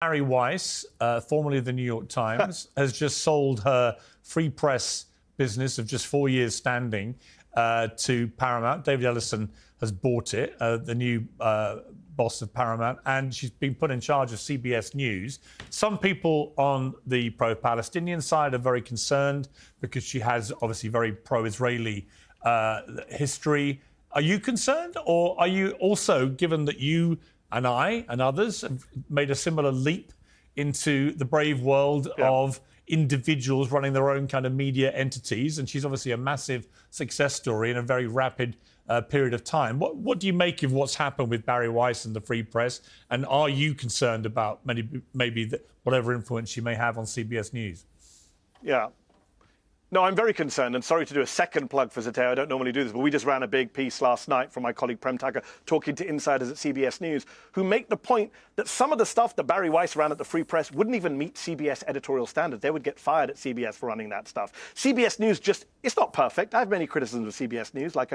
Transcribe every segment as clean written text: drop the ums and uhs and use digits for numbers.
Barry Weiss, formerly of the New York Times, has just sold her free press business of just 4 years standing to Paramount. David Ellison has bought it, the new boss of Paramount, and she's been put in charge of CBS News. Some people on the pro-Palestinian side are very concerned because she has obviously very pro-Israeli history. Are you concerned, or are you also, given that you and I and others have made a similar leap into the brave world of individuals running their own kind of media entities, and she's obviously a massive success story in a very rapid period of time. What do you make of what's happened with Barry Weiss and the Free Press, and are you concerned about maybe whatever influence she may have on CBS News? Yeah. No, I'm very concerned, and sorry to do a second plug for Zateo. I don't normally do this, but we just ran a big piece last night from my colleague Prem Tucker talking to insiders at CBS News who make the point that some of the stuff that Barry Weiss ran at the Free Press wouldn't even meet CBS editorial standards. They would get fired at CBS for running that stuff. CBS News it's not perfect. I have many criticisms of CBS News, like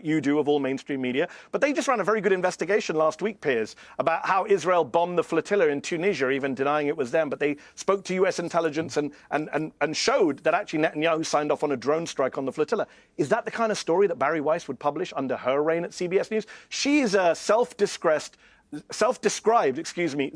you do of all mainstream media, but they just ran a very good investigation last week, Piers, about how Israel bombed the flotilla in Tunisia, even denying it was them. But they spoke to US intelligence and showed that actually Netanyahu signed off on a drone strike on the flotilla. Is that the kind of story that Barry Weiss would publish under her reign at CBS News? She is a self-described,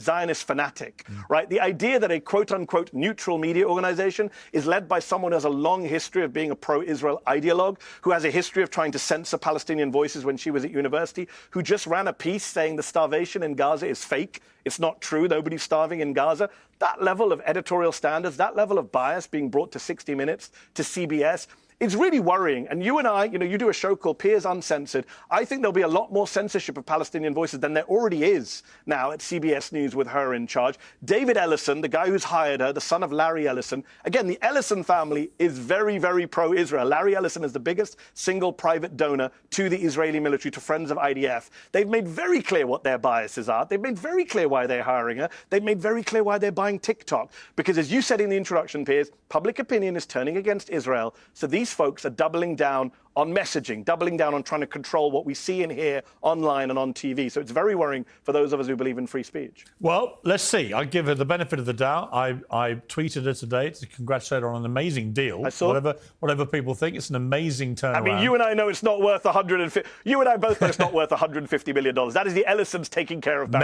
Zionist fanatic, right? The idea that a quote-unquote neutral media organization is led by someone who has a long history of being a pro-Israel ideologue, who has a history of trying to censor Palestinian voices when she was at university, who just ran a piece saying the starvation in Gaza is fake. It's not true. Nobody's starving in Gaza. That level of editorial standards, that level of bias being brought to 60 Minutes, to CBS, it's really worrying. And you and I, you do a show called Piers Uncensored. I think there'll be a lot more censorship of Palestinian voices than there already is now at CBS News with her in charge. David Ellison, the guy who's hired her, the son of Larry Ellison. Again, the Ellison family is very, very pro-Israel. Larry Ellison is the biggest single private donor to the Israeli military, to Friends of IDF. They've made very clear what their biases are. They've made very clear why they're hiring her. They've made very clear why they're buying TikTok. Because as you said in the introduction, Piers, public opinion is turning against Israel. So these folks are doubling down on messaging, doubling down on trying to control what we see and hear online and on TV. So it's very worrying for those of us who believe in free speech. Well, let's see. I give her the benefit of the doubt. I tweeted her today to congratulate her on an amazing deal. I saw. Whatever people think, it's an amazing turnaround. I mean, you and I know it's not worth $150. You and I both know it's not worth $150 million. That is the Ellisons taking care of Barry.